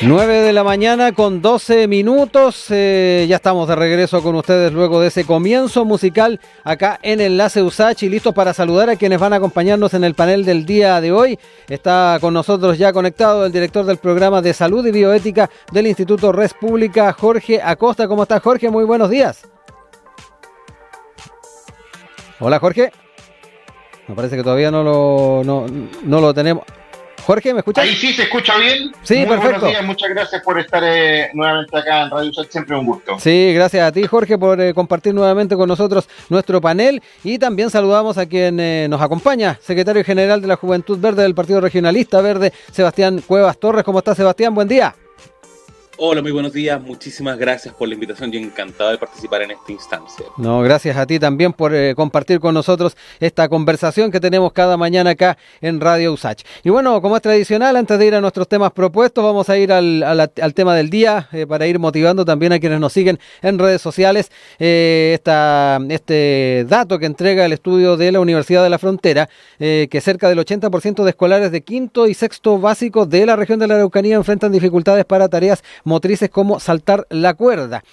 9 de la mañana con 12 minutos, ya estamos de regreso con ustedes luego de ese comienzo musical acá en Enlace USACH y listos para saludar a quienes van a acompañarnos en el panel del día de hoy. Está con nosotros ya conectado el director del programa de salud y bioética del Instituto Res Pública, Jorge Acosta. ¿Cómo estás, Jorge? Muy buenos días. Hola, Jorge. Me parece que todavía no lo tenemos. Jorge, ¿me escuchas? Ahí sí, se escucha bien. Sí, muy perfecto. Buenos días, muchas gracias por estar nuevamente acá en Radio USACH, siempre un gusto. Sí, gracias a ti, Jorge, por compartir nuevamente con nosotros nuestro panel y también saludamos a quien nos acompaña, secretario general de la Juventud Verde del Partido Regionalista Verde, Sebastián Cuevas Torres. ¿Cómo estás, Sebastián? Buen día. Hola, muy buenos días. Muchísimas gracias por la invitación. Yo encantado de participar en esta instancia. No, gracias a ti también por compartir con nosotros esta conversación que tenemos cada mañana acá en Radio USACH. Y bueno, como es tradicional, antes de ir a nuestros temas propuestos, vamos a ir al tema del día para ir motivando también a quienes nos siguen en redes sociales. Este dato que entrega el estudio de la Universidad de la Frontera, que cerca del 80% de escolares de quinto y sexto básico de la región de la Araucanía enfrentan dificultades para tareas motrices como saltar la cuerda.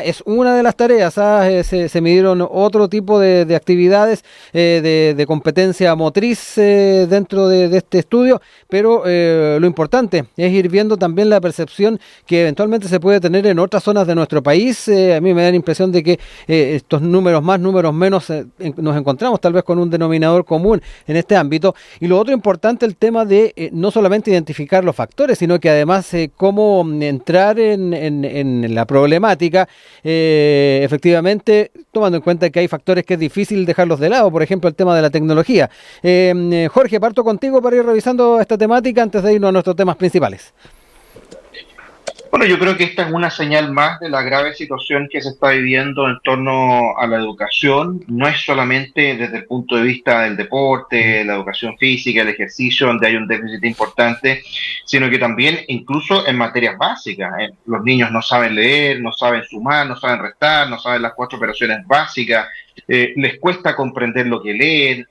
Es una de las tareas. Se midieron otro tipo de actividades de competencia motriz dentro de este estudio, pero lo importante es ir viendo también la percepción que eventualmente se puede tener en otras zonas de nuestro país. A mí me da la impresión de que estos números más, números menos, nos encontramos tal vez con un denominador común en este ámbito. Y lo otro importante, el tema de no solamente identificar los factores, sino que además cómo entrar en la problemática, efectivamente, tomando en cuenta que hay factores que es difícil dejarlos de lado, por ejemplo, el tema de la tecnología. Jorge, parto contigo para ir revisando esta temática antes de irnos a nuestros temas principales. Bueno, yo creo que esta es una señal más de la grave situación que se está viviendo en torno a la educación. No es solamente desde el punto de vista del deporte, la educación física, el ejercicio, donde hay un déficit importante, sino que también incluso en materias básicas. Los niños no saben leer, no saben sumar, no saben restar, no saben las 4 operaciones básicas, les cuesta comprender lo que leen.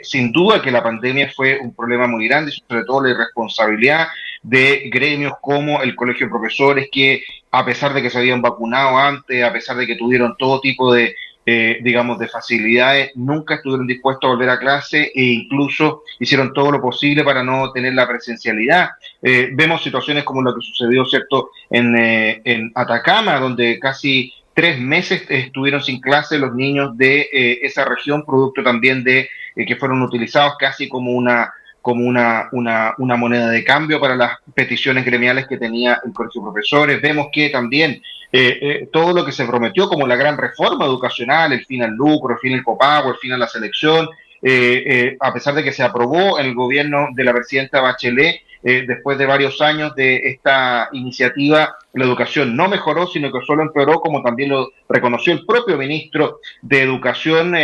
Sin duda que la pandemia fue un problema muy grande, sobre todo la irresponsabilidad de gremios como el Colegio de Profesores, que a pesar de que se habían vacunado antes, a pesar de que tuvieron todo tipo de, digamos, de facilidades, nunca estuvieron dispuestos a volver a clase e incluso hicieron todo lo posible para no tener la presencialidad. Vemos situaciones como lo que sucedió, ¿cierto?, en Atacama, donde casi 3 meses estuvieron sin clase los niños de esa región, producto también de que fueron utilizados casi como una moneda de cambio para las peticiones gremiales que tenía el Colegio de Profesores. Vemos que también todo lo que se prometió como la gran reforma educacional, el fin al lucro, el fin al copago, el fin a la selección, a pesar de que se aprobó en el gobierno de la presidenta Bachelet, después de varios años de esta iniciativa, la educación no mejoró, sino que solo empeoró, como también lo reconoció el propio ministro de Educación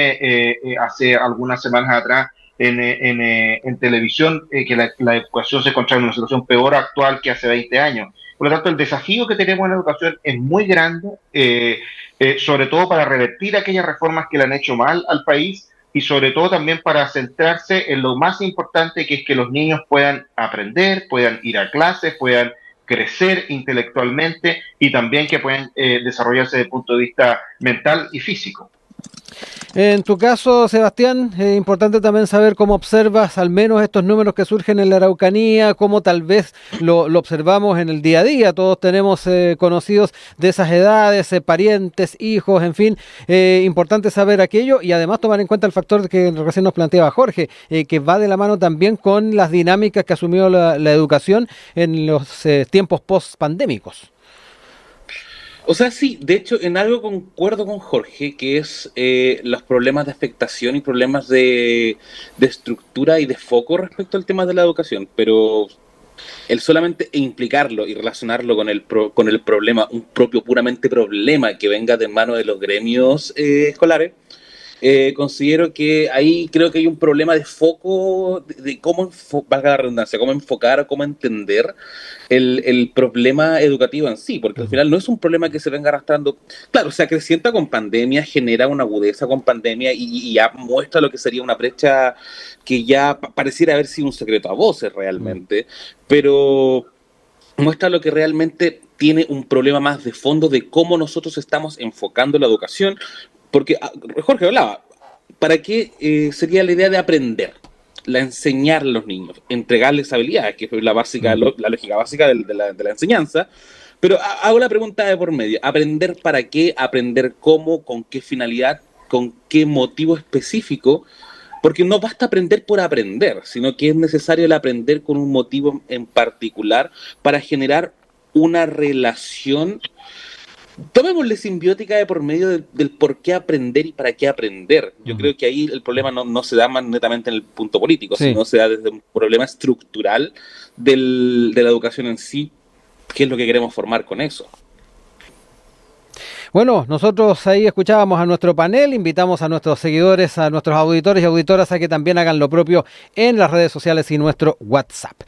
hace algunas semanas atrás en televisión, que la educación se encontraba en una situación peor actual que hace 20 años. Por lo tanto, el desafío que tenemos en la educación es muy grande, sobre todo para revertir aquellas reformas que le han hecho mal al país, y sobre todo también para centrarse en lo más importante, que es que los niños puedan aprender, puedan ir a clases, puedan crecer intelectualmente y también que puedan desarrollarse desde el punto de vista mental y físico. En tu caso, Sebastián, es importante también saber cómo observas al menos estos números que surgen en la Araucanía, cómo tal vez lo observamos en el día a día. Todos tenemos conocidos de esas edades, parientes, hijos, en fin. Importante saber aquello y además tomar en cuenta el factor que recién nos planteaba Jorge, que va de la mano también con las dinámicas que asumió la educación en los tiempos post-pandémicos. O sea, sí, de hecho, en algo concuerdo con Jorge, que es los problemas de afectación y problemas de estructura y de foco respecto al tema de la educación, pero el solamente implicarlo y relacionarlo con el problema, un propio puramente problema que venga de mano de los gremios escolares, considero que ahí creo que hay un problema de foco, de cómo, valga la redundancia, cómo enfocar o cómo entender el problema educativo en sí, porque al final no es un problema que se venga arrastrando, claro, se acrecienta con pandemia, genera una agudeza con pandemia y ya muestra lo que sería una brecha que ya pareciera haber sido un secreto a voces realmente, pero muestra lo que realmente tiene un problema más de fondo de cómo nosotros estamos enfocando la educación, porque Jorge hablaba, ¿para qué sería la idea de aprender? La enseñar a los niños, entregarles habilidades, que es la básica, la lógica básica de la enseñanza. Pero hago la pregunta de por medio: ¿aprender para qué? ¿Aprender cómo? ¿Con qué finalidad? ¿Con qué motivo específico? Porque no basta aprender por aprender, sino que es necesario el aprender con un motivo en particular para generar una relación, tomémosle simbiótica, de por medio del por qué aprender y para qué aprender. Yo creo que ahí el problema no se da más netamente en el punto político, sino se da desde un problema estructural de la educación en sí, qué es lo que queremos formar con eso. Bueno, nosotros ahí escuchábamos a nuestro panel, invitamos a nuestros seguidores, a nuestros auditores y auditoras a que también hagan lo propio en las redes sociales y nuestro WhatsApp.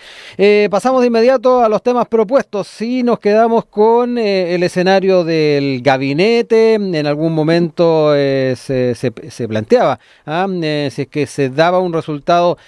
Pasamos de inmediato a los temas propuestos y nos quedamos con el escenario del gabinete. En algún momento se planteaba si es que se daba un resultado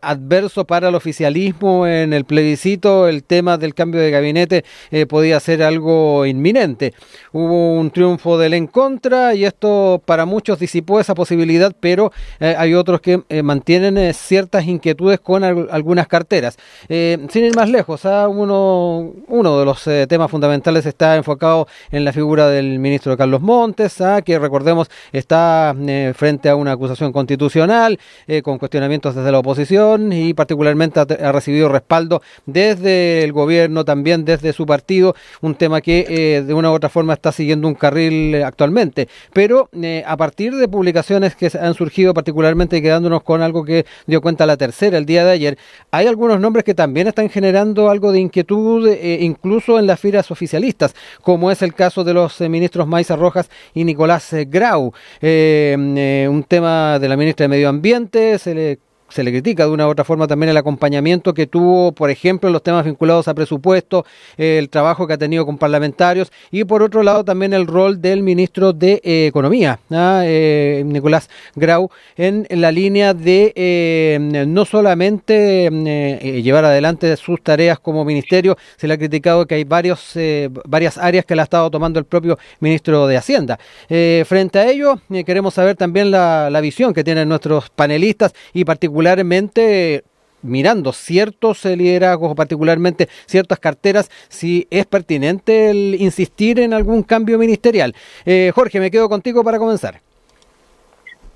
adverso para el oficialismo en el plebiscito, el tema del cambio de gabinete podía ser algo inminente. Hubo un triunfo del en contra y esto para muchos disipó esa posibilidad, pero hay otros que mantienen ciertas inquietudes con algunas carteras. Sin ir más lejos, uno de los temas fundamentales está enfocado en la figura del ministro Carlos Montes, que recordemos está frente a una acusación constitucional con cuestionamientos desde la oposición y particularmente ha recibido respaldo desde el gobierno, también desde su partido, un tema que de una u otra forma está siguiendo un carril actualmente, pero a partir de publicaciones que han surgido, particularmente quedándonos con algo que dio cuenta La Tercera el día de ayer, hay algunos nombres que también están generando algo de inquietud, incluso en las filas oficialistas, como es el caso de los ministros Maysa Rojas y Nicolás Grau. Un tema de la ministra de Medio Ambiente, se le critica de una u otra forma también el acompañamiento que tuvo, por ejemplo, en los temas vinculados a presupuesto, el trabajo que ha tenido con parlamentarios y por otro lado también el rol del ministro de Economía, Nicolás Grau, en la línea de no solamente llevar adelante sus tareas como ministerio. Se le ha criticado que hay varias áreas que le ha estado tomando el propio ministro de Hacienda. Frente a ello, queremos saber también la visión que tienen nuestros panelistas y particularmente mirando ciertos liderazgos o particularmente ciertas carteras, si es pertinente el insistir en algún cambio ministerial. Jorge, me quedo contigo para comenzar.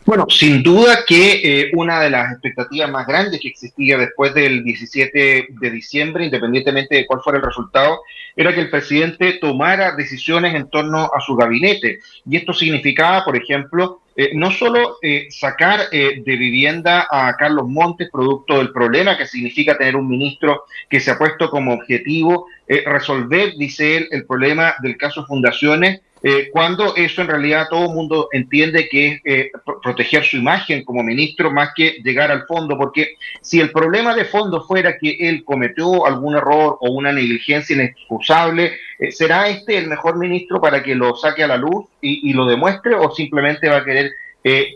Bueno, sin duda que una de las expectativas más grandes que existía después del 17 de diciembre, independientemente de cuál fuera el resultado, era que el presidente tomara decisiones en torno a su gabinete. Y esto significaba, por ejemplo, no solo sacar de vivienda a Carlos Montes, producto del problema que significa tener un ministro que se ha puesto como objetivo resolver, dice él, el problema del caso Fundaciones, cuando eso en realidad todo el mundo entiende que es proteger su imagen como ministro más que llegar al fondo, porque si el problema de fondo fuera que él cometió algún error o una negligencia inexcusable, ¿será este el mejor ministro para que lo saque a la luz y lo demuestre, o simplemente va a querer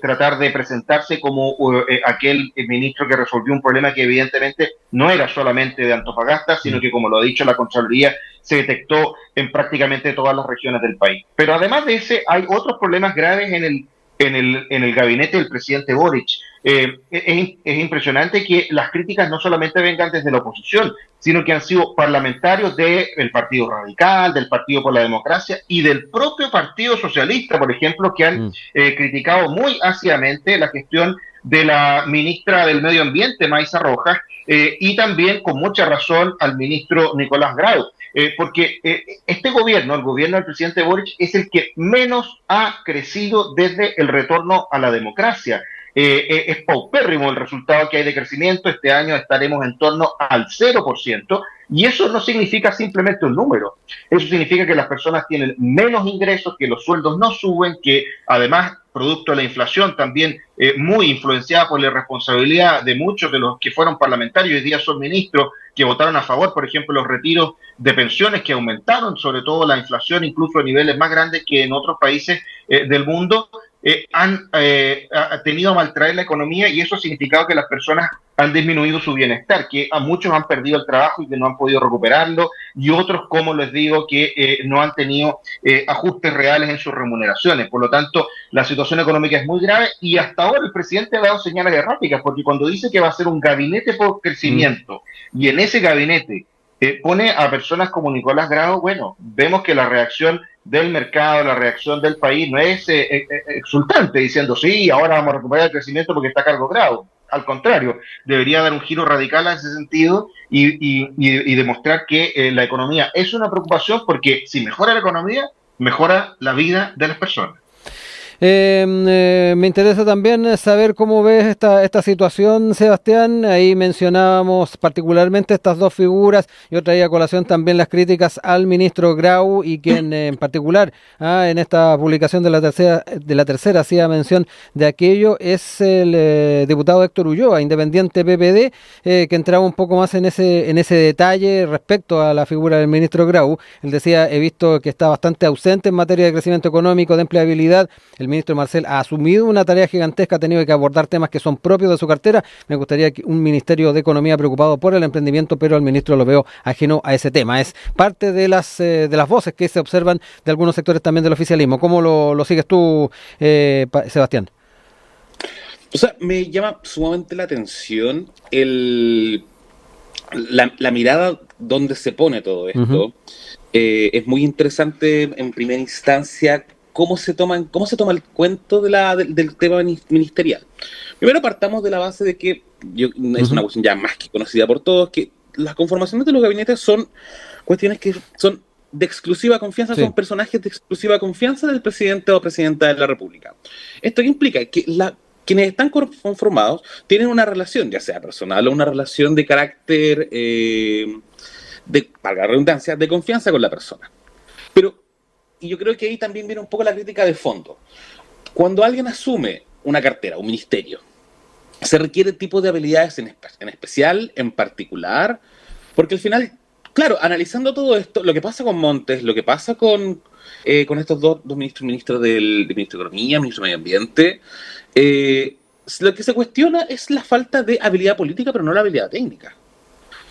tratar de presentarse como aquel ministro que resolvió un problema que evidentemente no era solamente de Antofagasta, sino que, como lo ha dicho la Contraloría, se detectó en prácticamente todas las regiones del país? Pero además de ese, hay otros problemas graves en el gabinete del presidente Boric. Es impresionante que las críticas no solamente vengan desde la oposición, sino que han sido parlamentarios del Partido Radical, del Partido por la Democracia y del propio Partido Socialista, por ejemplo, que han criticado muy ácidamente la gestión de la ministra del Medio Ambiente, Maysa Rojas, y también con mucha razón al ministro Nicolás Grau. Porque este gobierno, el gobierno del presidente Boric, es el que menos ha crecido desde el retorno a la democracia. Es paupérrimo el resultado que hay de crecimiento. Este año estaremos en torno al 0%, y eso no significa simplemente un número. Eso significa que las personas tienen menos ingresos, que los sueldos no suben, que además, producto de la inflación, también muy influenciada por la irresponsabilidad de muchos de los que fueron parlamentarios y hoy día son ministros, que votaron a favor, por ejemplo, los retiros de pensiones que aumentaron, sobre todo la inflación, incluso a niveles más grandes que en otros países del mundo. ha tenido a maltraer la economía y eso ha significado que las personas han disminuido su bienestar, que a muchos han perdido el trabajo y que no han podido recuperarlo, y otros, como les digo, que no han tenido ajustes reales en sus remuneraciones. Por lo tanto, la situación económica es muy grave y hasta ahora el presidente ha dado señales erráticas, porque cuando dice que va a ser un gabinete por crecimiento y en ese gabinete pone a personas como Nicolás Grau, bueno, vemos que la reacción del mercado, la reacción del país no es exultante, diciendo sí, ahora vamos a recuperar el crecimiento porque está a cargo Grau. Al contrario, debería dar un giro radical en ese sentido y demostrar que la economía es una preocupación porque si mejora la economía, mejora la vida de las personas. Me interesa también saber cómo ves esta situación, Sebastián. Ahí mencionábamos particularmente estas dos figuras. Yo traía a colación también las críticas al ministro Grau y quien en particular en esta publicación de la tercera hacía mención de aquello es el diputado Héctor Ulloa, independiente PPD, que entraba un poco más en ese detalle respecto a la figura del ministro Grau. Él decía, he visto que está bastante ausente en materia de crecimiento económico, de empleabilidad. El ministro Marcel ha asumido una tarea gigantesca, ha tenido que abordar temas que son propios de su cartera. Me gustaría que un Ministerio de Economía preocupado por el emprendimiento, pero al ministro lo veo ajeno a ese tema. Es parte de las voces que se observan de algunos sectores también del oficialismo. ¿Cómo lo sigues tú, Sebastián? O sea, me llama sumamente la atención la mirada donde se pone todo esto. Uh-huh. Es muy interesante en primera instancia cómo se toma el cuento del tema ministerial. Primero partamos de la base de que es una cuestión ya más que conocida por todos, que las conformaciones de los gabinetes son cuestiones que son de exclusiva confianza, sí. Son personajes de exclusiva confianza del presidente o presidenta de la República. ¿Esto qué implica? Que quienes están conformados tienen una relación, ya sea personal o una relación de carácter, valga la redundancia, de confianza con la persona. Y yo creo que ahí también viene un poco la crítica de fondo. Cuando alguien asume una cartera, un ministerio, se requiere tipo de habilidades en especial, en particular, porque al final, claro, analizando todo esto, lo que pasa con Montes, lo que pasa con estos dos ministros del ministro de Economía, ministro de Medio Ambiente, lo que se cuestiona es la falta de habilidad política, pero no la habilidad técnica.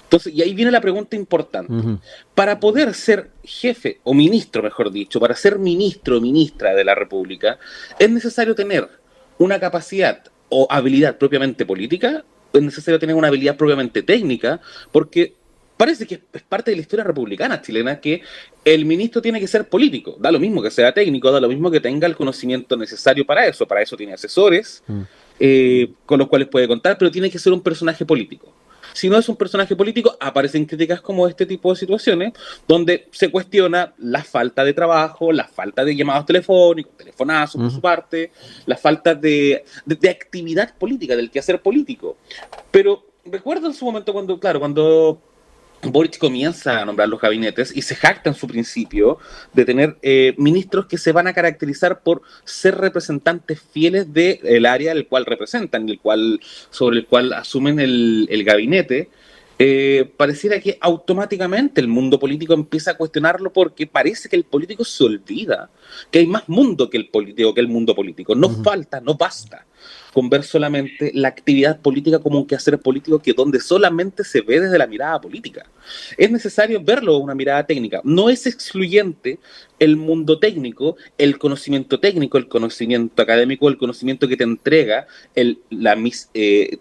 Entonces, y ahí viene la pregunta importante. Uh-huh. Para poder ser jefe, o ministro, mejor dicho, para ser ministro o ministra de la República, ¿es necesario tener una capacidad o habilidad propiamente política? ¿Es necesario tener una habilidad propiamente técnica? Porque parece que es parte de la historia republicana chilena que el ministro tiene que ser político. Da lo mismo que sea técnico, da lo mismo que tenga el conocimiento necesario para eso. Para eso tiene asesores con los cuales puede contar, pero tiene que ser un personaje político. Si no es un personaje político, aparecen críticas como este tipo de situaciones, donde se cuestiona la falta de trabajo, la falta de llamados telefónicos, telefonazos por su parte, la falta de actividad política, del quehacer político. Pero recuerdo en su momento cuando Boric comienza a nombrar los gabinetes y se jacta en su principio de tener ministros que se van a caracterizar por ser representantes fieles del área del cual representan, sobre el cual asumen el gabinete. Pareciera que automáticamente el mundo político empieza a cuestionarlo porque parece que el político se olvida que hay más mundo que el político, que el mundo político. No falta, no basta con ver solamente la actividad política como un quehacer político que donde solamente se ve desde la mirada política. Es necesario verlo con una mirada técnica. No es excluyente el mundo técnico, el conocimiento técnico, el conocimiento académico, el conocimiento que te entrega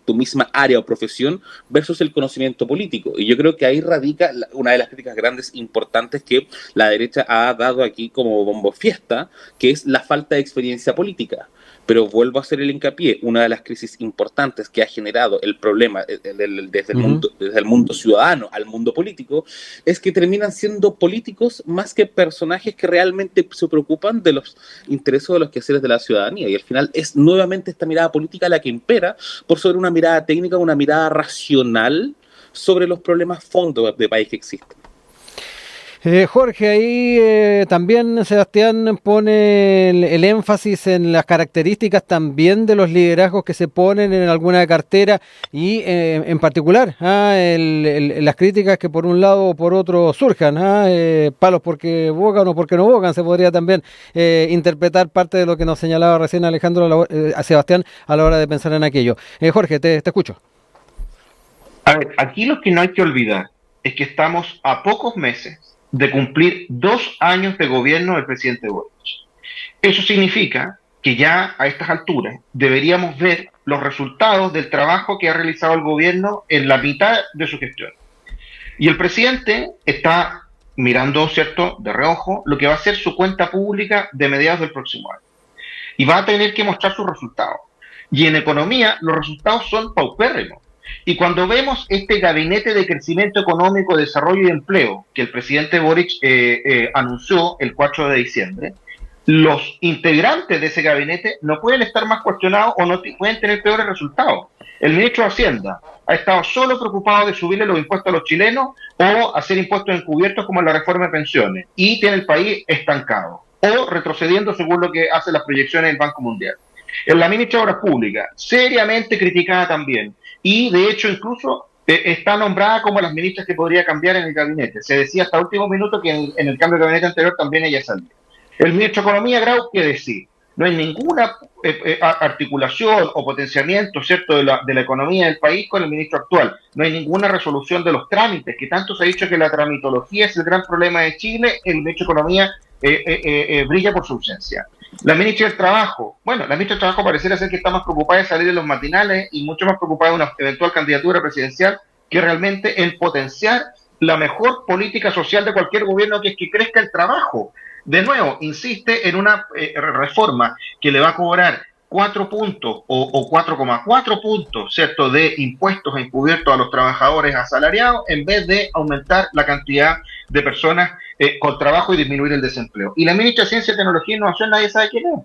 tu misma área o profesión versus el conocimiento político. Y yo creo que ahí radica una de las críticas grandes importantes que la derecha ha dado aquí como bombo fiesta, que es la falta de experiencia política. Pero vuelvo a hacer el hincapié, una de las crisis importantes que ha generado el problema desde el mundo ciudadano al mundo político, es que terminan siendo políticos más que personajes que realmente se preocupan de los intereses de los quehaceres de la ciudadanía. Y al final es nuevamente esta mirada política la que impera por sobre una mirada técnica, una mirada racional sobre los problemas fondos de país que existen. Jorge, ahí también Sebastián pone el énfasis en las características también de los liderazgos que se ponen en alguna cartera y en particular las críticas que por un lado o por otro surjan, palos porque bogan o porque no bogan, se podría también interpretar parte de lo que nos señalaba recién Alejandro a Sebastián a la hora de pensar en aquello. Jorge, te escucho. A ver, aquí lo que no hay que olvidar es que estamos a pocos meses de cumplir 2 años de gobierno del presidente Boric. Eso significa que ya a estas alturas deberíamos ver los resultados del trabajo que ha realizado el gobierno en la mitad de su gestión. Y el presidente está mirando, ¿cierto?, de reojo lo que va a ser su cuenta pública de mediados del próximo año. Y va a tener que mostrar sus resultados. Y en economía los resultados son paupérrimos. Y cuando vemos este gabinete de crecimiento económico, desarrollo y empleo que el presidente Boric anunció el 4 de diciembre, los integrantes de ese gabinete no pueden estar más cuestionados o no pueden tener peores resultados. El ministro de Hacienda ha estado solo preocupado de subirle los impuestos a los chilenos o hacer impuestos encubiertos como la reforma de pensiones y tiene el país estancado o retrocediendo según lo que hacen las proyecciones del Banco Mundial. La ministra de Obras Públicas, seriamente criticada también, y de hecho incluso está nombrada como las ministras que podría cambiar en el gabinete. Se decía hasta último minuto que en el cambio de gabinete anterior también ella salió. El ministro de Economía, Grau, ¿qué decir? No hay ninguna articulación o potenciamiento, ¿cierto?, de la economía del país con el ministro actual. No hay ninguna resolución de los trámites, que tanto se ha dicho que la tramitología es el gran problema de Chile. El ministro de Economía brilla por su ausencia. La ministra del Trabajo, bueno, la ministra del Trabajo pareciera ser que está más preocupada de salir de los matinales y mucho más preocupada de una eventual candidatura presidencial que realmente en potenciar la mejor política social de cualquier gobierno, que es que crezca el trabajo. De nuevo, insiste en una reforma que le va a cobrar 4 puntos o 4,4 puntos, ¿cierto?, de impuestos encubiertos a los trabajadores asalariados en vez de aumentar la cantidad de personas con trabajo y disminuir el desempleo. Y la ministra de Ciencia, Tecnología e Innovación nadie sabe quién es.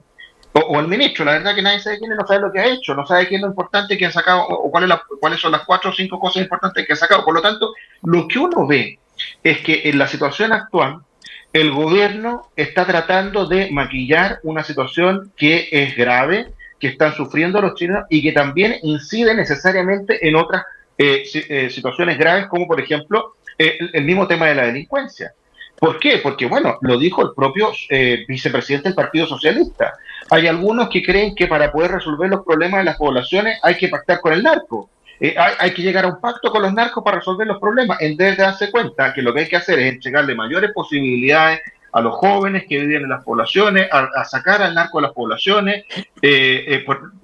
O el ministro, la verdad que nadie sabe quién es, no sabe lo que ha hecho, no sabe qué es lo importante que ha sacado o cuáles son las 4 o 5 cosas importantes que ha sacado. Por lo tanto, lo que uno ve es que en la situación actual el gobierno está tratando de maquillar una situación que es grave, que están sufriendo los chilenos y que también incide necesariamente en otras situaciones graves, como por ejemplo el mismo tema de la delincuencia. ¿Por qué? Porque, bueno, lo dijo el propio vicepresidente del Partido Socialista. Hay algunos que creen que para poder resolver los problemas de las poblaciones hay que pactar con el narco. Hay que llegar a un pacto con los narcos para resolver los problemas, en vez de darse cuenta que lo que hay que hacer es entregarle mayores posibilidades a los jóvenes que viven en las poblaciones, a sacar al narco de las poblaciones,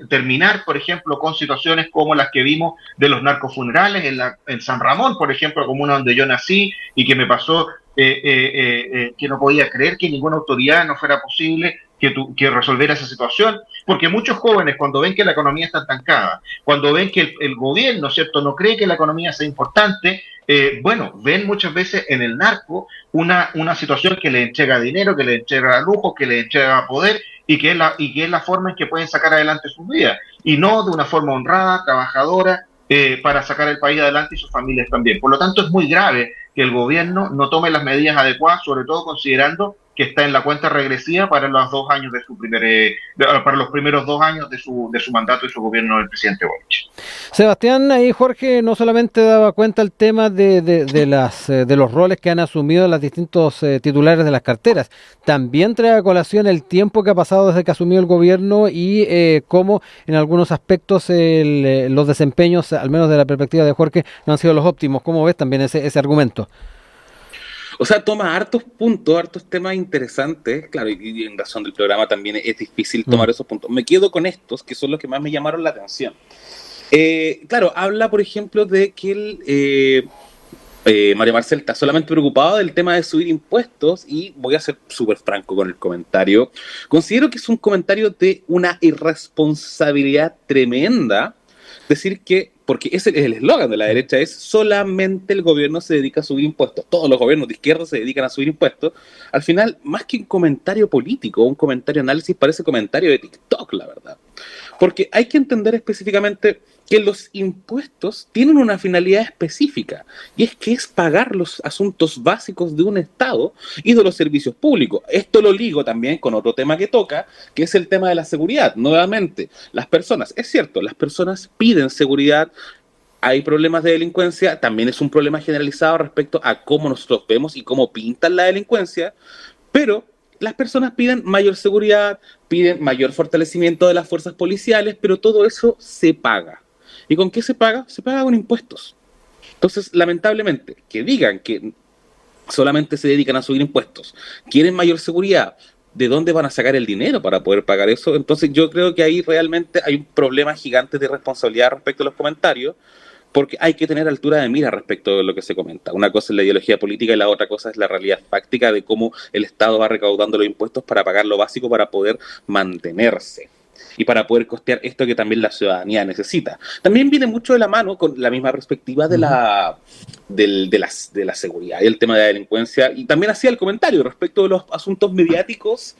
terminar, por ejemplo, con situaciones como las que vimos de los narcofunerales en San Ramón, por ejemplo, comuna donde yo nací y que me pasó que no podía creer que ninguna autoridad no fuera posible que resolviera esa situación, porque muchos jóvenes cuando ven que la economía está estancada, cuando ven que el gobierno, ¿cierto?, no cree que la economía sea importante, ven muchas veces en el narco una situación que le entrega dinero, que le entrega lujo, que le entrega poder y que es la forma en que pueden sacar adelante sus vidas, y no de una forma honrada, trabajadora, para sacar el país adelante y sus familias también. Por lo tanto, es muy grave que el gobierno no tome las medidas adecuadas, sobre todo considerando que está en la cuenta regresiva para los 2 años de para los primeros 2 años de su mandato y su gobierno del presidente Boric. Sebastián, ahí Jorge no solamente daba cuenta el tema de los roles que han asumido los distintos titulares de las carteras, también trae a colación el tiempo que ha pasado desde que asumió el gobierno y cómo en algunos aspectos los desempeños, al menos de la perspectiva de Jorge, no han sido los óptimos. ¿Cómo ves también ese argumento? O sea, toma hartos puntos, hartos temas interesantes. Claro, y en razón del programa también es difícil tomar esos puntos. Me quedo con estos, que son los que más me llamaron la atención. Claro, habla, por ejemplo, de que Mario Marcel está solamente preocupado del tema de subir impuestos, y voy a ser súper franco con el comentario. Considero que es un comentario de una irresponsabilidad tremenda decir que porque ese es el eslogan de la derecha, es solamente el gobierno se dedica a subir impuestos, todos los gobiernos de izquierda se dedican a subir impuestos. Al final, más que un comentario político, un comentario de análisis, parece comentario de TikTok, la verdad. Porque hay que entender específicamente que los impuestos tienen una finalidad específica, y es que es pagar los asuntos básicos de un Estado y de los servicios públicos. Esto lo ligo también con otro tema que toca, que es el tema de la seguridad. Nuevamente, las personas, es cierto, las personas piden seguridad, hay problemas de delincuencia, también es un problema generalizado respecto a cómo nosotros vemos y cómo pintan la delincuencia, pero las personas piden mayor seguridad, piden mayor fortalecimiento de las fuerzas policiales, pero todo eso se paga. ¿Y con qué se paga? Se paga con impuestos. Entonces, lamentablemente, que digan que solamente se dedican a subir impuestos, quieren mayor seguridad, ¿de dónde van a sacar el dinero para poder pagar eso? Entonces, yo creo que ahí realmente hay un problema gigante de responsabilidad respecto a los comentarios, porque hay que tener altura de mira respecto de lo que se comenta. Una cosa es la ideología política y la otra cosa es la realidad fáctica de cómo el Estado va recaudando los impuestos para pagar lo básico para poder mantenerse y para poder costear esto que también la ciudadanía necesita. También viene mucho de la mano con la misma perspectiva de la seguridad y el tema de la delincuencia, y también hacía el comentario respecto de los asuntos mediáticos,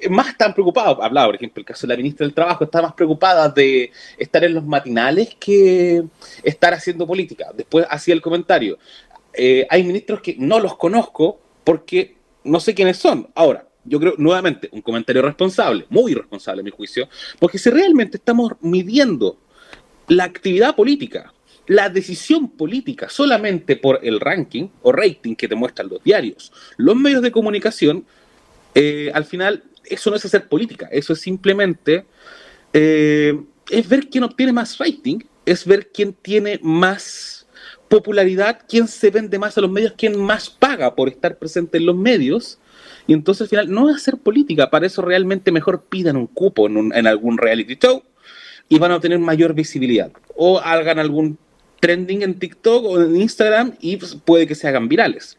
más están preocupados, hablaba por ejemplo el caso de la ministra del Trabajo, está más preocupada de estar en los matinales que estar haciendo política. Después hacía el comentario, hay ministros que no los conozco porque no sé quiénes son. Ahora, yo creo, nuevamente, un comentario responsable, muy irresponsable a mi juicio, porque si realmente estamos midiendo la actividad política, la decisión política, solamente por el ranking o rating que te muestran los diarios, los medios de comunicación, al final, eso no es hacer política, eso es simplemente, es ver quién obtiene más rating, es ver quién tiene más popularidad, quién se vende más a los medios, quién más paga por estar presente en los medios. Y entonces al final no es hacer política, para eso realmente mejor pidan un cupo en algún reality show y van a obtener mayor visibilidad. O hagan algún trending en TikTok o en Instagram y pues, puede que se hagan virales.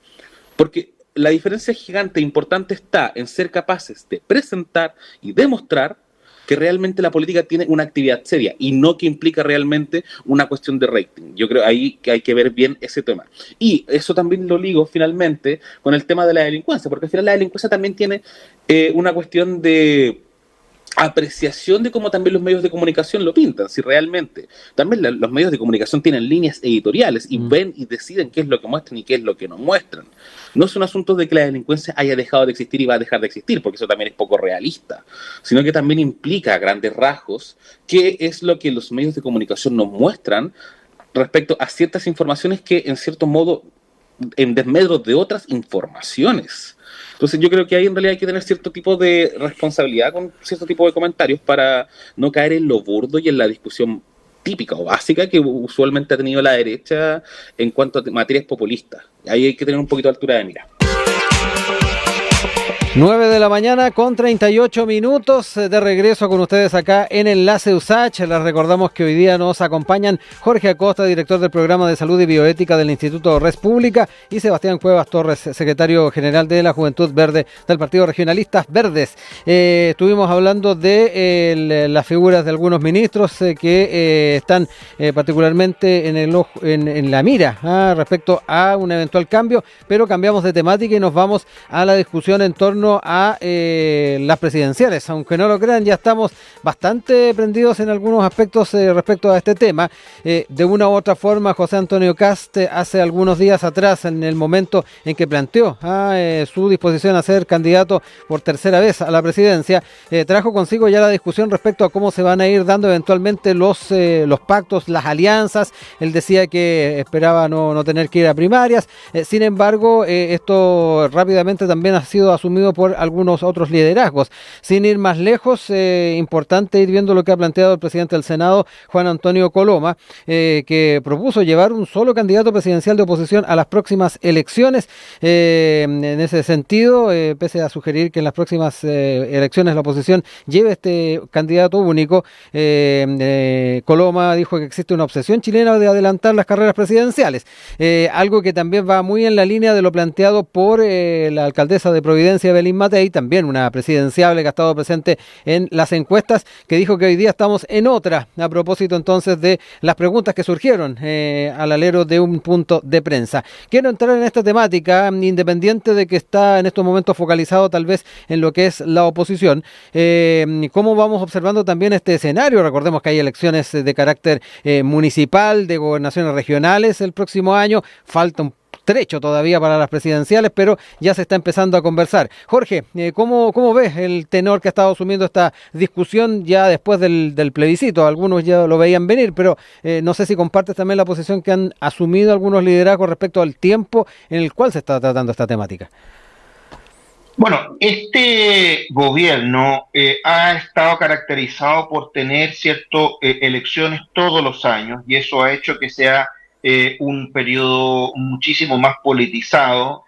Porque la diferencia gigante e importante está en ser capaces de presentar y demostrar que realmente la política tiene una actividad seria y no que implica realmente una cuestión de rating. Yo creo ahí que hay que ver bien ese tema. Y eso también lo ligo finalmente con el tema de la delincuencia, porque al final la delincuencia también tiene una cuestión de apreciación de cómo también los medios de comunicación lo pintan, si realmente también los medios de comunicación tienen líneas editoriales y ven y deciden qué es lo que muestran y qué es lo que no muestran. No es un asunto de que la delincuencia haya dejado de existir y va a dejar de existir, porque eso también es poco realista, sino que también implica a grandes rasgos qué es lo que los medios de comunicación nos muestran respecto a ciertas informaciones que en cierto modo en desmedro de otras informaciones. Entonces yo creo que ahí en realidad hay que tener cierto tipo de responsabilidad con cierto tipo de comentarios para no caer en lo burdo y en la discusión típica o básica que usualmente ha tenido la derecha en cuanto a materias populistas. Ahí hay que tener un poquito de altura de mira. 9 de la mañana con 38 minutos de regreso con ustedes acá en Enlace USACH. Les recordamos que hoy día nos acompañan Jorge Acosta, director del Programa de Salud y Bioética del Instituto Res Pública, y Sebastián Cuevas Torres, secretario general de la Juventud Verde del Partido Regionalistas Verdes. Estuvimos hablando de las figuras de algunos ministros que están particularmente en la mira respecto a un eventual cambio, pero cambiamos de temática y nos vamos a la discusión en torno a las presidenciales. Aunque no lo crean, ya estamos bastante prendidos en algunos aspectos respecto a este tema. De una u otra forma, José Antonio Kast hace algunos días atrás, en el momento en que planteó su disposición a ser candidato por tercera vez a la presidencia, trajo consigo ya la discusión respecto a cómo se van a ir dando eventualmente los pactos, las alianzas. Él decía que esperaba no tener que ir a primarias. Sin embargo, esto rápidamente también ha sido asumido por algunos otros liderazgos. Sin ir más lejos, importante ir viendo lo que ha planteado el presidente del Senado, Juan Antonio Coloma, que propuso llevar un solo candidato presidencial de oposición a las próximas elecciones. En ese sentido, pese a sugerir que en las próximas elecciones la oposición lleve este candidato único, Coloma dijo que existe una obsesión chilena de adelantar las carreras presidenciales, algo que también va muy en la línea de lo planteado por la alcaldesa de Providencia, Evelyn Matei, también una presidenciable que ha estado presente en las encuestas, que dijo que hoy día estamos en otra, a propósito entonces de las preguntas que surgieron al alero de un punto de prensa. Quiero entrar en esta temática, independiente de que está en estos momentos focalizado tal vez en lo que es la oposición. ¿Cómo vamos observando también este escenario? Recordemos que hay elecciones de carácter municipal, de gobernaciones regionales el próximo año. Falta un trecho todavía para las presidenciales, pero ya se está empezando a conversar. Jorge, ¿cómo ves el tenor que ha estado asumiendo esta discusión ya después del plebiscito? Algunos ya lo veían venir, pero no sé si compartes también la posición que han asumido algunos liderazgos respecto al tiempo en el cual se está tratando esta temática. Bueno, este gobierno ha estado caracterizado por tener elecciones todos los años, y eso ha hecho que sea un periodo muchísimo más politizado,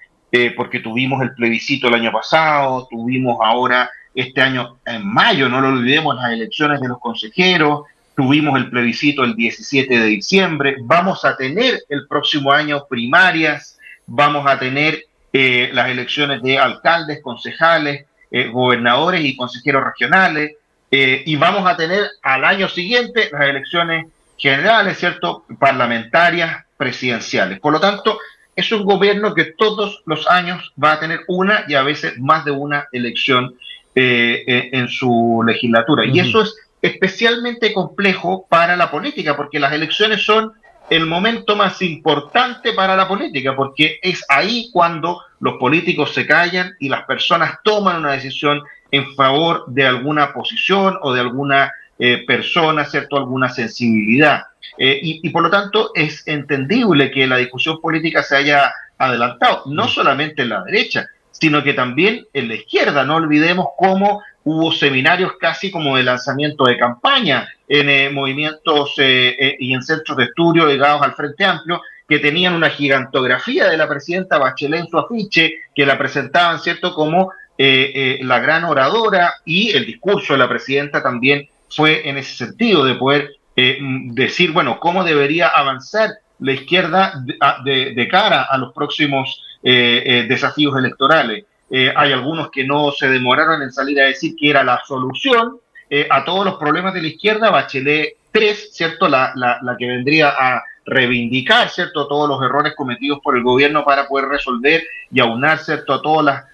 porque tuvimos el plebiscito el año pasado, tuvimos ahora este año en mayo, no lo olvidemos, las elecciones de los consejeros, tuvimos el plebiscito el 17 de diciembre, vamos a tener el próximo año primarias, vamos a tener las elecciones de alcaldes, concejales, gobernadores y consejeros regionales, y vamos a tener al año siguiente las elecciones generales, ¿cierto?, parlamentarias, presidenciales. Por lo tanto, es un gobierno que todos los años va a tener una y a veces más de una elección en su legislatura. Y eso es especialmente complejo para la política, porque las elecciones son el momento más importante para la política, porque es ahí cuando los políticos se callan y las personas toman una decisión en favor de alguna posición o de alguna persona, ¿cierto?, alguna sensibilidad. Y por lo tanto es entendible que la discusión política se haya adelantado, no solamente en la derecha, sino que también en la izquierda. No olvidemos cómo hubo seminarios casi como de lanzamiento de campaña en movimientos y en centros de estudio ligados al Frente Amplio, que tenían una gigantografía de la presidenta Bachelet en su afiche, que la presentaban, ¿cierto?, como la gran oradora, y el discurso de la presidenta también fue en ese sentido, de poder decir, bueno, cómo debería avanzar la izquierda de cara a los próximos desafíos electorales. Hay algunos que no se demoraron en salir a decir que era la solución a todos los problemas de la izquierda, Bachelet 3, ¿cierto?, la que vendría a reivindicar, ¿cierto?, todos los errores cometidos por el gobierno para poder resolver y aunar, ¿cierto?, a todas las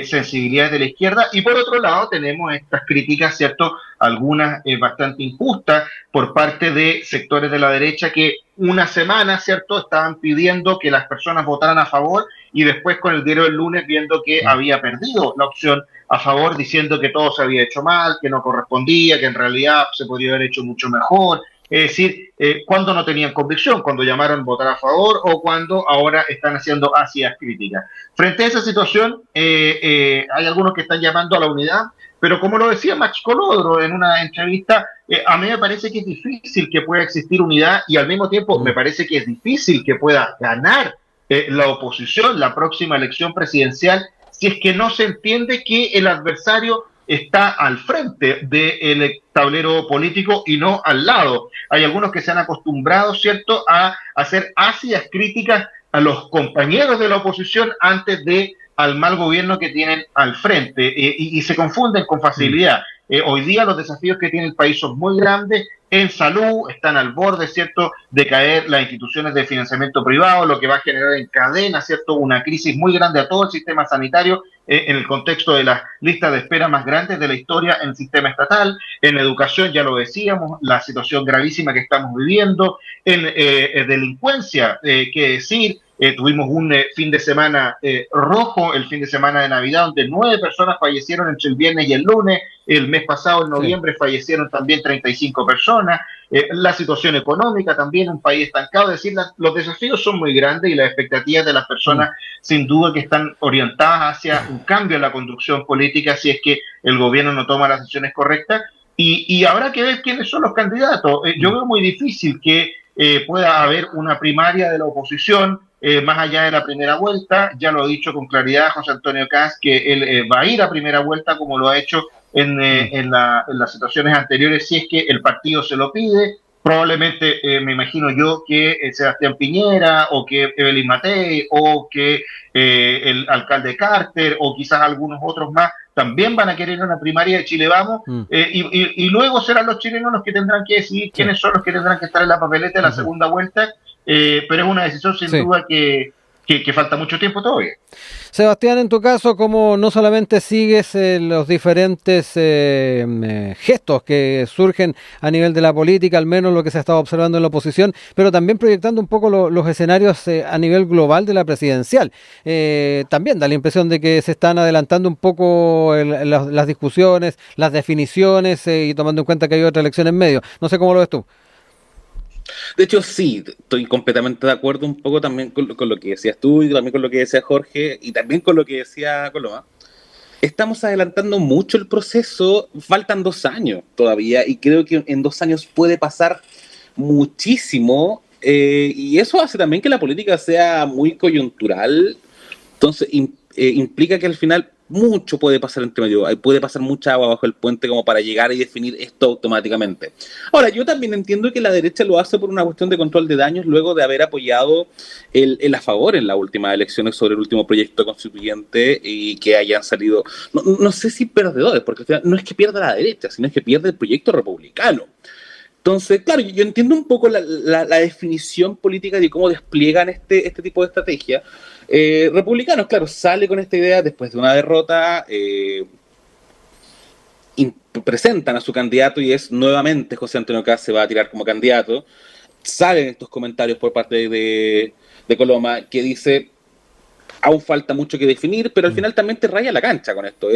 sensibilidades de la izquierda. Y por otro lado tenemos estas críticas, ¿cierto?, algunas bastante injustas por parte de sectores de la derecha que una semana, ¿cierto?, estaban pidiendo que las personas votaran a favor, y después con el diario del lunes viendo que había perdido la opción a favor, diciendo que todo se había hecho mal, que no correspondía, que en realidad se podría haber hecho mucho mejor. Es decir, cuando no tenían convicción, cuando llamaron votar a favor o cuando ahora están haciendo ácidas críticas. Frente a esa situación, hay algunos que están llamando a la unidad, pero como lo decía Max Colodro en una entrevista, a mí me parece que es difícil que pueda existir unidad, y al mismo tiempo me parece que es difícil que pueda ganar la oposición la próxima elección presidencial, si es que no se entiende que el adversario está al frente del tablero político y no al lado. Hay algunos que se han acostumbrado, ¿cierto?, a hacer ácidas críticas a los compañeros de la oposición antes de al mal gobierno que tienen al frente, y se confunden con facilidad. Hoy día los desafíos que tiene el país son muy grandes. En salud están al borde, ¿cierto?, de caer las instituciones de financiamiento privado, lo que va a generar en cadena, ¿cierto?, una crisis muy grande a todo el sistema sanitario, en el contexto de las listas de espera más grandes de la historia en el sistema estatal. En educación, ya lo decíamos, la situación gravísima que estamos viviendo. En delincuencia, qué decir, tuvimos un fin de semana rojo, el fin de semana de Navidad, donde 9 personas fallecieron entre el viernes y el lunes. El mes pasado, en noviembre, fallecieron también 35 personas. La situación económica también, un país estancado. Es decir, los desafíos son muy grandes y las expectativas de las personas, sin duda, que están orientadas hacia un cambio en la conducción política si es que el gobierno no toma las decisiones correctas. Y habrá que ver quiénes son los candidatos. Yo veo muy difícil que pueda haber una primaria de la oposición más allá de la primera vuelta. Ya lo ha dicho con claridad José Antonio Kast, que él va a ir a primera vuelta, como lo ha hecho en las situaciones anteriores, si es que el partido se lo pide. Probablemente me imagino yo que Sebastián Piñera o que Evelyn Matei o que el alcalde Carter o quizás algunos otros más también van a querer una primaria de Chile Vamos y luego serán los chilenos los que tendrán que decidir Sí. quiénes son los que tendrán que estar en la papeleta de la Ujú. segunda vuelta, pero es una decisión sin Sí. duda que falta mucho tiempo todavía. Sebastián, en tu caso, ¿cómo no solamente sigues los diferentes gestos que surgen a nivel de la política, al menos lo que se ha estado observando en la oposición, pero también proyectando un poco los escenarios a nivel global de la presidencial? También da la impresión de que se están adelantando un poco las discusiones, las definiciones y tomando en cuenta que hay otra elección en medio. No sé cómo lo ves tú. De hecho, sí, estoy completamente de acuerdo un poco también con lo que decías tú y también con lo que decía Jorge y también con lo que decía Coloma. Estamos adelantando mucho el proceso, faltan 2 años todavía y creo que en 2 años puede pasar muchísimo y eso hace también que la política sea muy coyuntural. Entonces implica que al final mucho puede pasar entre medio, puede pasar mucha agua bajo el puente como para llegar y definir esto automáticamente. Ahora, yo también entiendo que la derecha lo hace por una cuestión de control de daños luego de haber apoyado el a favor en las últimas elecciones sobre el último proyecto constituyente y que hayan salido, no sé si perdedores, porque al final no es que pierda la derecha, sino es que pierde el proyecto republicano. Entonces, claro, yo entiendo un poco la definición política de cómo despliegan este tipo de estrategia. Republicanos, claro, sale con esta idea después de una derrota, presentan a su candidato y es nuevamente José Antonio Kast se va a tirar como candidato. Salen estos comentarios por parte de Coloma que dice, aún falta mucho que definir, pero al final también te raya la cancha con esto.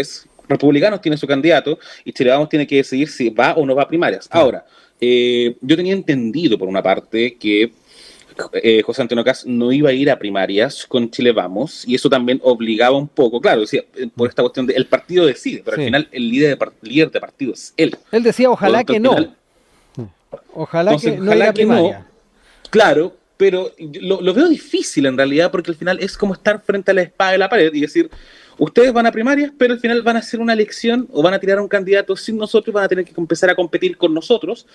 Republicanos tiene su candidato y Chile Vamos tiene que decidir si va o no va a primarias. Ahora, yo tenía entendido por una parte que José Antonio Kast no iba a ir a primarias con Chile Vamos y eso también obligaba un poco, claro, decía, por esta cuestión de el partido decide, pero al final el líder de partido es él. Él decía, ojalá que no. Final, Ojalá que no ir a primaria. No, claro, pero lo veo difícil en realidad porque al final es como estar frente a la espada de la pared y decir, ustedes van a primarias, pero al final van a hacer una elección o van a tirar a un candidato sin nosotros y van a tener que empezar a competir con nosotros.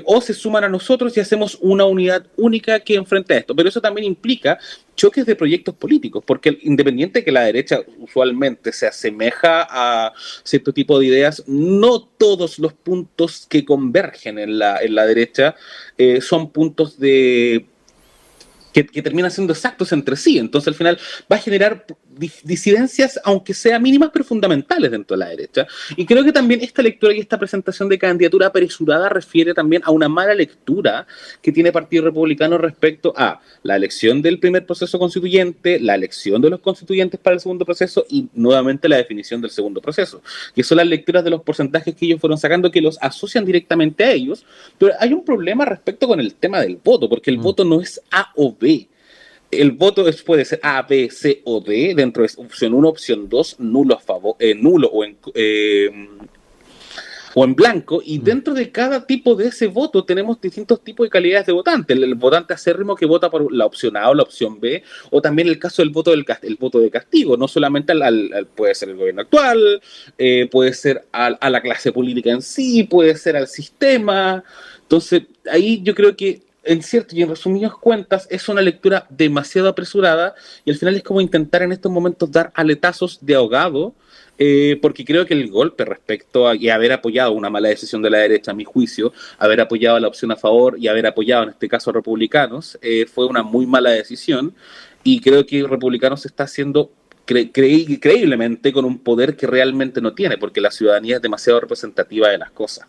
O se suman a nosotros y hacemos una unidad única que enfrenta esto. Pero eso también implica choques de proyectos políticos, porque independiente que la derecha usualmente se asemeja a cierto tipo de ideas, no todos los puntos que convergen en la derecha son puntos que terminan siendo exactos entre sí. Entonces, al final, va a generar disidencias, aunque sean mínimas, pero fundamentales dentro de la derecha. Y creo que también esta lectura y esta presentación de candidatura apresurada refiere también a una mala lectura que tiene el Partido Republicano respecto a la elección del primer proceso constituyente, la elección de los constituyentes para el segundo proceso y nuevamente la definición del segundo proceso, que son las lecturas de los porcentajes que ellos fueron sacando que los asocian directamente a ellos, pero hay un problema respecto con el tema del voto, porque el voto no es A o B. El voto puede ser A, B, C o D, dentro de opción 1, opción 2, nulo, nulo o en blanco, y dentro de cada tipo de ese voto tenemos distintos tipos de calidades de votante. El votante acérrimo que vota por la opción A o la opción B, o también el caso del voto el voto de castigo, no solamente puede ser el gobierno actual, puede ser a la clase política en sí, puede ser al sistema. Entonces, ahí yo creo que en resumidas cuentas, es una lectura demasiado apresurada y al final es como intentar en estos momentos dar aletazos de ahogado, porque creo que el golpe respecto a y haber apoyado una mala decisión de la derecha, a mi juicio, haber apoyado la opción a favor y haber apoyado en este caso a republicanos, fue una muy mala decisión y creo que republicanos se está haciendo creíblemente con un poder que realmente no tiene, porque la ciudadanía es demasiado representativa de las cosas.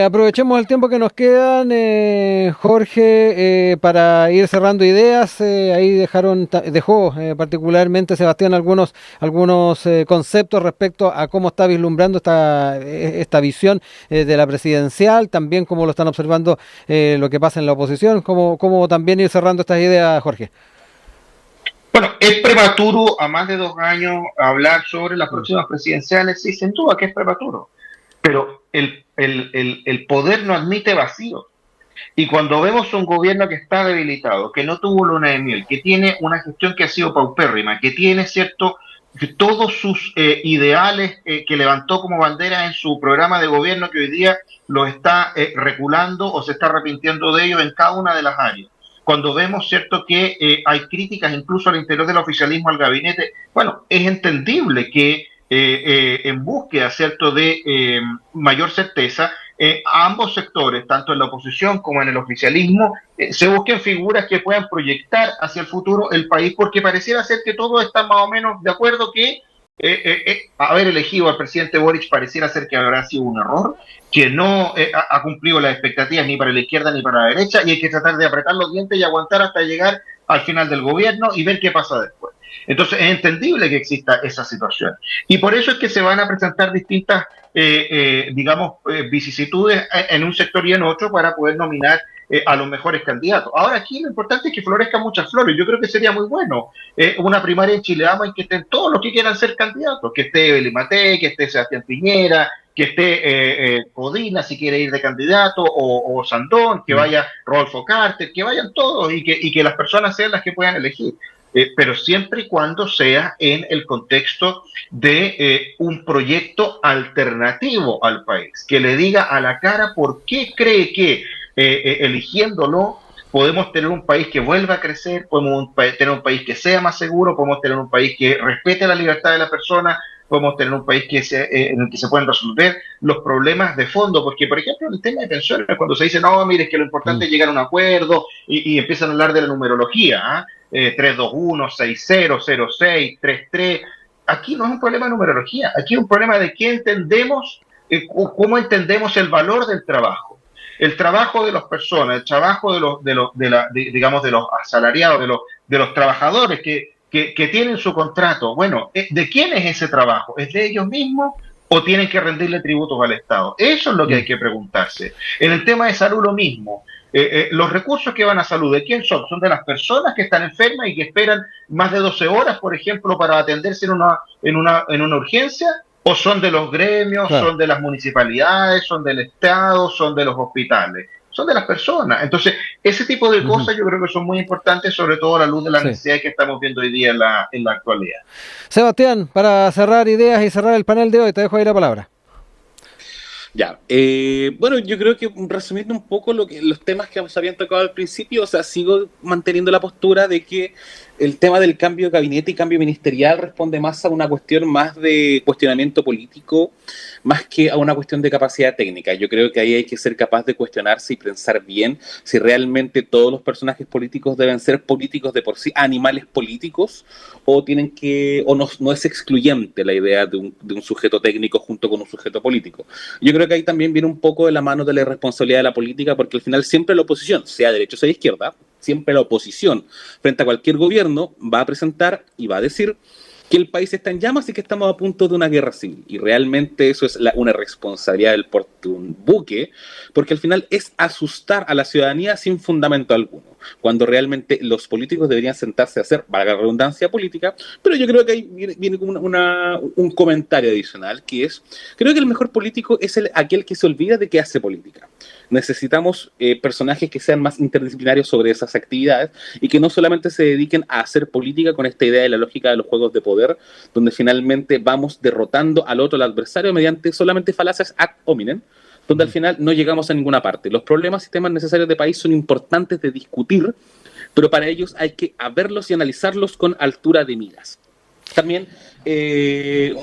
Aprovechemos el tiempo que nos quedan, Jorge, para ir cerrando ideas. Ahí dejó particularmente Sebastián algunos conceptos respecto a cómo está vislumbrando esta visión de la presidencial, también cómo lo están observando lo que pasa en la oposición, cómo también ir cerrando estas ideas, Jorge. Bueno, es prematuro a más de 2 años hablar sobre las próximas presidenciales, sí, sin duda que es prematuro. Pero el poder no admite vacío. Y cuando vemos un gobierno que está debilitado, que no tuvo luna de miel, que tiene una gestión que ha sido paupérrima, que tiene todos sus ideales que levantó como bandera en su programa de gobierno, que hoy día los está reculando o se está arrepintiendo de ellos en cada una de las áreas. Cuando vemos, cierto, que hay críticas incluso al interior del oficialismo al gabinete, bueno, es entendible que en búsqueda, cierto, de mayor certeza, a ambos sectores, tanto en la oposición como en el oficialismo, se busquen figuras que puedan proyectar hacia el futuro el país, porque pareciera ser que todos están más o menos de acuerdo que haber elegido al presidente Boric pareciera ser que habrá sido un error, que no ha cumplido las expectativas ni para la izquierda ni para la derecha, y hay que tratar de apretar los dientes y aguantar hasta llegar al final del gobierno y ver qué pasa después. Entonces es entendible que exista esa situación. Y por eso es que se van a presentar distintas, vicisitudes en un sector y en otro para poder nominar a los mejores candidatos. Ahora aquí lo importante es que florezcan muchas flores. Yo creo que sería muy bueno una primaria en Chileama en que estén todos los que quieran ser candidatos, que esté Evelyn Matei, que esté Sebastián Piñera, que esté Codina si quiere ir de candidato, o Sandón, que vaya Rodolfo Carter, que vayan todos y que las personas sean las que puedan elegir. Pero siempre y cuando sea en el contexto de un proyecto alternativo al país, que le diga a la cara por qué cree que eligiéndolo podemos tener un país que vuelva a crecer, podemos tener un país que sea más seguro, podemos tener un país que respete la libertad de la persona, podemos tener un país en el que se pueden resolver los problemas de fondo, porque por ejemplo en el tema de pensiones, cuando se dice, no, mire, es que lo importante es llegar a un acuerdo y empiezan a hablar de la numerología, 321, 60, 06, 33, aquí no es un problema de numerología, aquí es un problema de qué entendemos, cómo entendemos el valor del trabajo. El trabajo de las personas, el trabajo digamos, de los asalariados, de los trabajadores que tienen su contrato. Bueno, ¿de quién es ese trabajo? ¿Es de ellos mismos o tienen que rendirle tributos al Estado? Eso es lo que hay que preguntarse. En el tema de salud lo mismo. Los recursos que van a salud, ¿de quién son? ¿Son de las personas que están enfermas y que esperan más de 12 horas, por ejemplo, para atenderse en una urgencia? ¿O son de los gremios, claro, son de las municipalidades, son del Estado, son de los hospitales? Son de las personas. Entonces, ese tipo de cosas yo creo que son muy importantes, sobre todo a la luz de las necesidades que estamos viendo hoy día en la actualidad. Sebastián, para cerrar ideas y cerrar el panel de hoy, te dejo ahí la palabra. Ya, bueno, yo creo que resumiendo un poco los temas que se habían tocado al principio, o sea, sigo manteniendo la postura de que el tema del cambio de gabinete y cambio ministerial responde más a una cuestión más de cuestionamiento político, más que a una cuestión de capacidad técnica. Yo creo que ahí hay que ser capaz de cuestionarse y pensar bien si realmente todos los personajes políticos deben ser políticos de por sí, animales políticos, o tienen que, o no es excluyente la idea de un sujeto técnico junto con un sujeto político. Yo creo que ahí también viene un poco de la mano de la irresponsabilidad de la política, porque al final siempre la oposición, sea derecha o sea izquierda, siempre la oposición frente a cualquier gobierno va a presentar y va a decir que el país está en llamas y que estamos a punto de una guerra civil. Y realmente eso es una responsabilidad del porte de un buque, porque al final es asustar a la ciudadanía sin fundamento alguno, cuando realmente los políticos deberían sentarse a hacer, valga la redundancia política, pero yo creo que ahí viene un comentario adicional, que es, creo que el mejor político es aquel que se olvida de que hace política. Necesitamos personajes que sean más interdisciplinarios sobre esas actividades y que no solamente se dediquen a hacer política con esta idea de la lógica de los juegos de poder, donde finalmente vamos derrotando al otro, al adversario, mediante solamente falacias ad hominem, donde al final no llegamos a ninguna parte. Los problemas y temas necesarios de país son importantes de discutir, pero para ellos hay que verlos y analizarlos con altura de miras. También,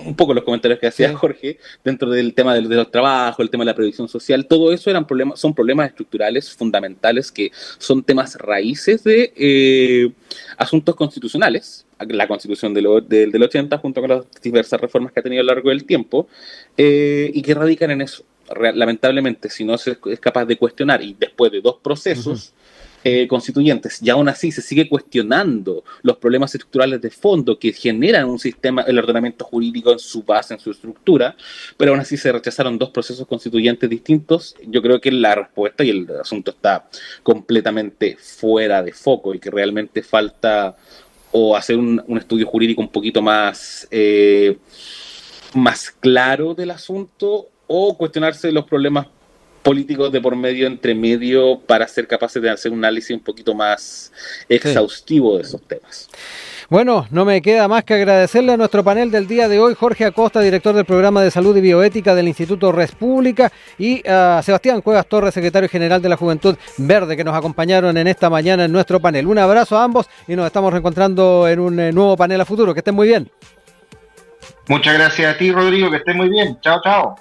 un poco los comentarios que hacía Jorge, dentro del tema de los trabajos, el tema de la previsión social, todo eso son problemas estructurales fundamentales que son temas raíces de asuntos constitucionales, la constitución del 80 junto con las diversas reformas que ha tenido a lo largo del tiempo, y que radican en eso. Lamentablemente, si no se es capaz de cuestionar y después de 2 procesos constituyentes, y aún así se sigue cuestionando los problemas estructurales de fondo que generan un sistema, el ordenamiento jurídico en su base, en su estructura, pero aún así se rechazaron 2 procesos constituyentes distintos. Yo creo que la respuesta y el asunto está completamente fuera de foco y que realmente falta o hacer un estudio jurídico un poquito más claro del asunto, o cuestionarse los problemas políticos de por medio, entre medio, para ser capaces de hacer un análisis un poquito más exhaustivo de esos temas. Bueno, no me queda más que agradecerle a nuestro panel del día de hoy, Jorge Acosta, director del programa de salud y bioética del Instituto Res Pública, y a Sebastián Cuevas Torres, secretario general de la Juventud Verde, que nos acompañaron en esta mañana en nuestro panel. Un abrazo a ambos y nos estamos reencontrando en un nuevo panel a futuro. Que estén muy bien. Muchas gracias a ti, Rodrigo, que estés muy bien. Chao, chao.